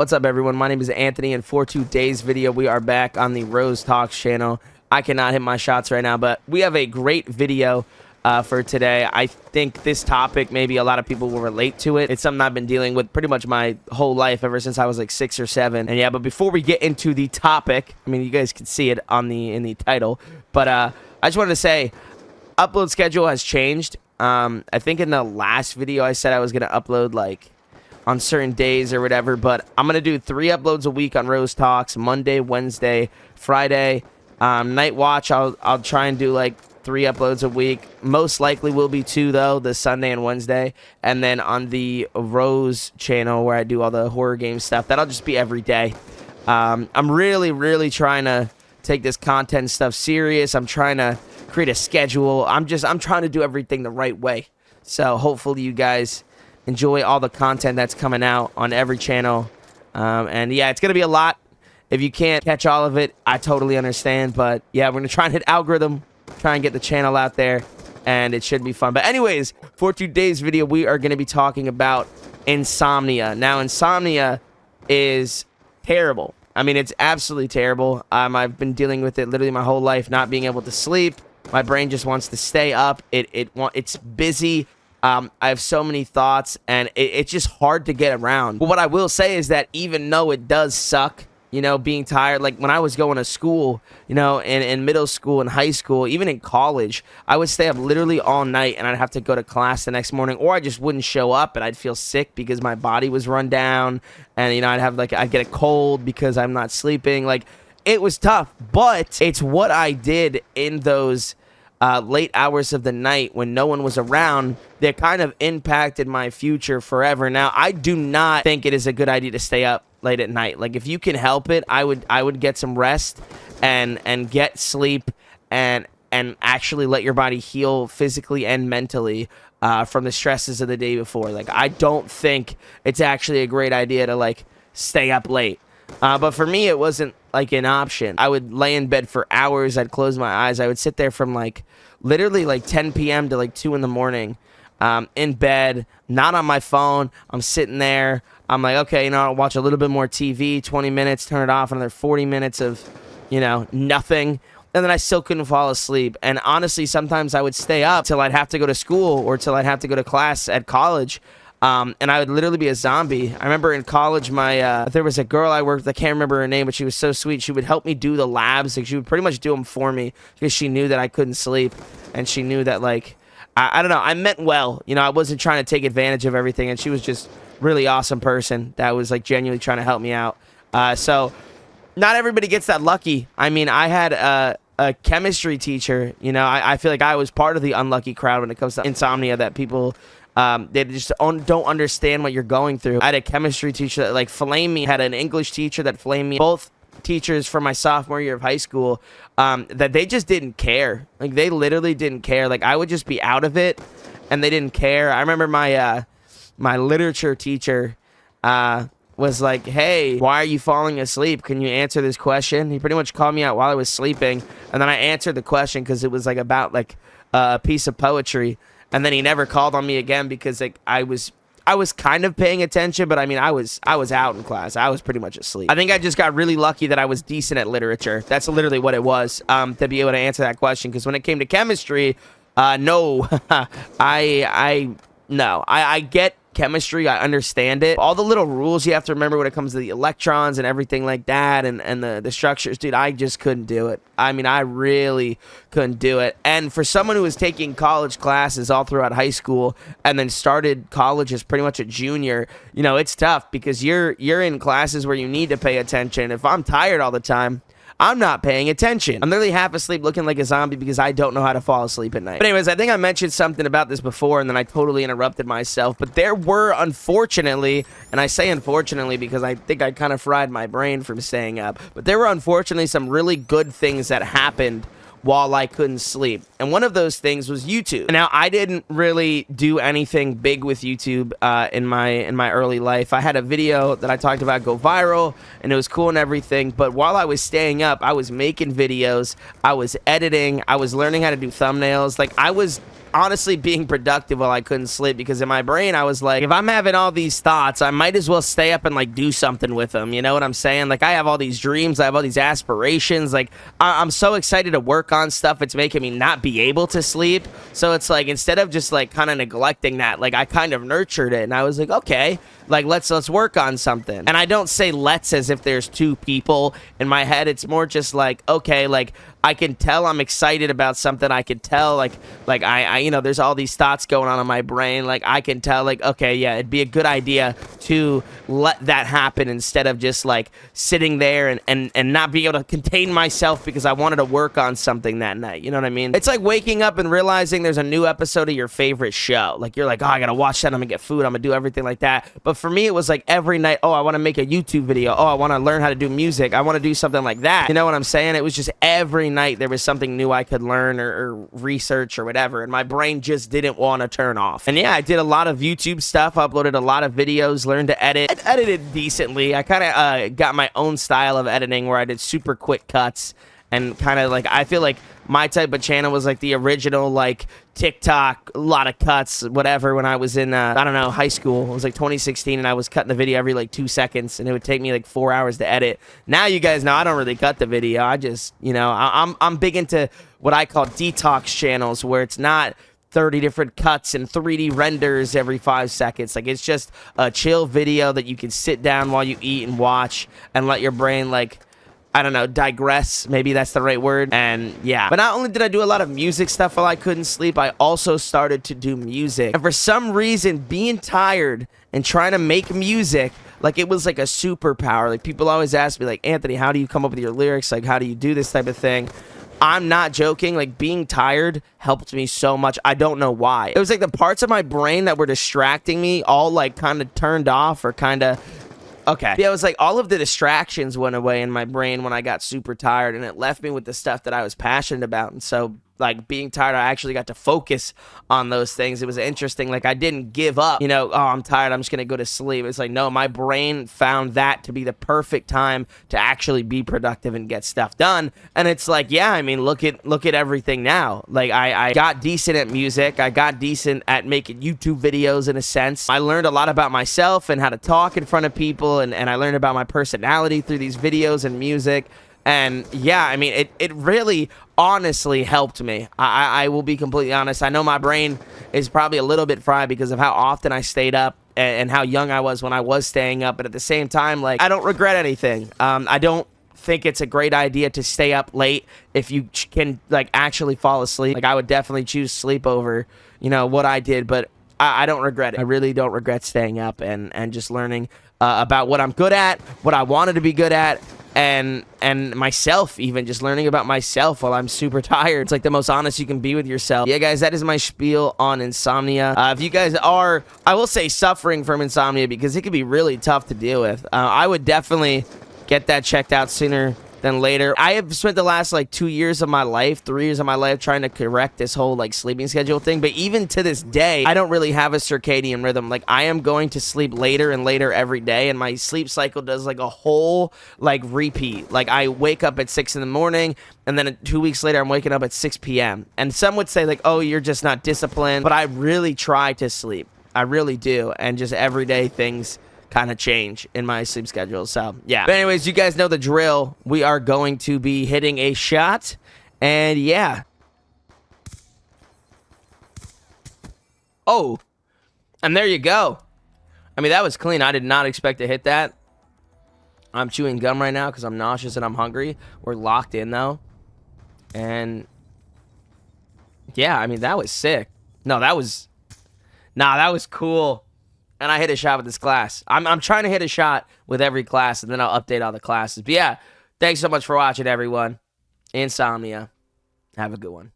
What's up, everyone? My name is Anthony, and for today's video, we are back on the Rose Talks channel. I cannot hit my shots right now, but we have a great video for today. I think this topic, maybe a lot of people will relate to it. It's something I've been dealing with pretty much my whole life, ever since I was like 6 or 7. And yeah, but before we get into the topic, I mean, you guys can see it on in the title, but I just wanted to say, upload schedule has changed. I think in the last video, I said I was going to upload like on certain days or whatever, but I'm gonna do 3 uploads a week on Rose Talks: Monday, Wednesday, Friday. Night Watch, I'll try and do like 3 uploads a week. Most likely will be 2 though, the Sunday and Wednesday. And then on the Rose channel, where I do all the horror game stuff, that'll just be every day. I'm really trying to take this content stuff serious. I'm trying to create a schedule. I'm trying to do everything the right way. So hopefully you guys enjoy all the content that's coming out on every channel. And yeah, it's gonna be a lot. If you can't catch all of it, I totally understand, but yeah, we're gonna try and hit algorithm, try and get the channel out there, and it should be fun. But anyways, for today's video, we are gonna be talking about insomnia. Now, insomnia is terrible. I mean, it's absolutely terrible. I've been dealing with it literally my whole life, not being able to sleep. My brain just wants to stay up. It's busy. I have so many thoughts, and it's just hard to get around. But what I will say is that even though it does suck, you know, being tired, like when I was going to school, you know, in middle school and high school, even in college, I would stay up literally all night, and I'd have to go to class the next morning, or I just wouldn't show up, and I'd feel sick because my body was run down, and, you know, I'd get a cold because I'm not sleeping. Like, it was tough, but it's what I did in those late hours of the night when no one was around that kind of impacted my future forever. Now, I do not think it is a good idea to stay up late at night. Like, if you can help it, I would get some rest and get sleep and actually let your body heal physically and mentally from the stresses of the day before. Like, I don't think it's actually a great idea to like stay up late. But for me, it wasn't like an option. I would lay in bed for hours. I'd close my eyes. I would sit there from like literally like 10 p.m. to like 2 in the morning in bed, not on my phone. I'm sitting there. I'm like, okay, you know, I'll watch a little bit more TV, 20 minutes, turn it off, another 40 minutes of, you know, nothing. And then I still couldn't fall asleep. And honestly, sometimes I would stay up till I'd have to go to school or till I'd have to go to class at college. And I would literally be a zombie. I remember in college, there was a girl I worked with, I can't remember her name, but she was so sweet. She would help me do the labs. Like, she would pretty much do them for me because she knew that I couldn't sleep. And she knew that, like, I don't know, I meant well. You know, I wasn't trying to take advantage of everything. And she was just really awesome person that was, like, genuinely trying to help me out. So not everybody gets that lucky. I mean, I had a chemistry teacher. You know, I feel like I was part of the unlucky crowd when it comes to insomnia, that people... they just don't understand what you're going through. I had a chemistry teacher that like flamed me, had an English teacher that flamed me, both teachers from my sophomore year of high school, that they just didn't care. Like, they literally didn't care. Like, I would just be out of it and they didn't care. I remember my my literature teacher was like, hey, why are you falling asleep? Can you answer this question? He pretty much called me out while I was sleeping, and then I answered the question because it was like about like a piece of poetry. And then he never called on me again because like I was kind of paying attention, but I mean, I was out in class. I was pretty much asleep. I think I just got really lucky that I was decent at literature. That's literally what it was, to be able to answer that question. Because when it came to chemistry, no, I get chemistry. I understand it. All the little rules you have to remember when it comes to the electrons and everything like that, and the structures, dude, I just couldn't do it. I mean, I really couldn't do it. And for someone who was taking college classes all throughout high school and then started college as pretty much a junior, you know, it's tough because you're in classes where you need to pay attention. If I'm tired all the time, I'm not paying attention. I'm literally half asleep looking like a zombie because I don't know how to fall asleep at night. But anyways, I think I mentioned something about this before and then I totally interrupted myself. But there were, unfortunately, and I say unfortunately because I think I kind of fried my brain from staying up, but there were unfortunately some really good things that happened while I couldn't sleep. And one of those things was YouTube. Now, I didn't really do anything big with YouTube in my early life. I had a video that I talked about go viral, and it was cool and everything. But while I was staying up, I was making videos, I was editing, I was learning how to do thumbnails. Like, I was honestly being productive while I couldn't sleep, because in my brain I was like, if I'm having all these thoughts, I might as well stay up and like do something with them. You know what I'm saying? Like, I have all these dreams, I have all these aspirations. Like, I'm so excited to work on stuff. It's making me not be able to sleep. So it's like, instead of just like kind of neglecting that, like I kind of nurtured it, and I was like, okay, like let's work on something. And I don't say let's as if there's two people in my head. It's more just like, okay, like I can tell I'm excited about something. I can tell like I you know, there's all these thoughts going on in my brain. Like, I can tell like, okay, yeah, it'd be a good idea to let that happen instead of just like sitting there and not being able to contain myself because I wanted to work on something that night. You know what I mean? It's like waking up and realizing there's a new episode of your favorite show. Like, you're like, oh, I gotta watch that. I'm gonna get food. I'm gonna do everything like that. But for me, it was like every night, oh, I want to make a YouTube video. Oh, I want to learn how to do music. I want to do something like that. You know what I'm saying? It was just every night there was something new I could learn or research or whatever, and my brain just didn't want to turn off. And yeah, I did a lot of YouTube stuff, uploaded a lot of videos, learned to edit. I edited decently. I kind of got my own style of editing where I did super quick cuts, and kind of like, I feel like my type of channel was like the original like TikTok, a lot of cuts, whatever, when I was in I don't know, high school. It was like 2016, and I was cutting the video every like 2 seconds, and it would take me like 4 hours to edit. Now you guys know I don't really cut the video. I just, you know, I'm big into what I call detox channels, where it's not 30 different cuts and 3D renders every 5 seconds. Like, it's just a chill video that you can sit down while you eat and watch and let your brain, like, I don't know, digress. Maybe that's the right word. And yeah. But not only did I do a lot of music stuff while I couldn't sleep, I also started to do music. And for some reason, being tired and trying to make music, like, it was like a superpower. Like, people always ask me, like, Anthony, how do you come up with your lyrics? Like, how do you do this type of thing? I'm not joking. Like, being tired helped me so much. I don't know why. It was like the parts of my brain that were distracting me all like kind of turned off, or kind of, okay. Yeah, it was like all of the distractions went away in my brain when I got super tired, and it left me with the stuff that I was passionate about. And so, like, being tired, I actually got to focus on those things. It was interesting. Like, I didn't give up, you know, oh, I'm tired, I'm just gonna go to sleep. It's like, no, my brain found that to be the perfect time to actually be productive and get stuff done. And it's like, yeah, I mean, look at everything now. Like, I got decent at music. I got decent at making YouTube videos in a sense. I learned a lot about myself and how to talk in front of people, and I learned about my personality through these videos and music. And yeah, I mean, it really honestly helped me. I will be completely honest. I know my brain is probably a little bit fried because of how often I stayed up and how young I was when I was staying up. But at the same time, like, I don't regret anything. I don't think it's a great idea to stay up late if you can, like, actually fall asleep. Like, I would definitely choose sleep over, you know, what I did. But I don't regret it. I really don't regret staying up and just learning about what I'm good at, what I wanted to be good at, and myself, even just learning about myself while I'm super tired. It's like the most honest you can be with yourself. Yeah, guys, that is my spiel on insomnia. If you guys are, I will say, suffering from insomnia, because it can be really tough to deal with, I would definitely get that checked out sooner than later. I have spent the last like 2 years of my life, 3 years of my life, trying to correct this whole like sleeping schedule thing. But even to this day, I don't really have a circadian rhythm. Like, I am going to sleep later and later every day, and my sleep cycle does like a whole like repeat. Like, I wake up at 6 in the morning, and then 2 weeks later I'm waking up at 6 p.m. And some would say like, oh, you're just not disciplined. But I really try to sleep. I really do. And just everyday things kind of change in my sleep schedule. So yeah, but anyways, you guys know the drill. We are going to be hitting a shot, and yeah. Oh, and there you go. I mean, that was clean. I did not expect to hit that. I'm chewing gum right now because I'm nauseous and I'm hungry. We're locked in though, and yeah, I mean, that was sick. That was cool. And I hit a shot with this class. I'm trying to hit a shot with every class, and then I'll update all the classes. But yeah, thanks so much for watching, everyone. Insomnia. Have a good one.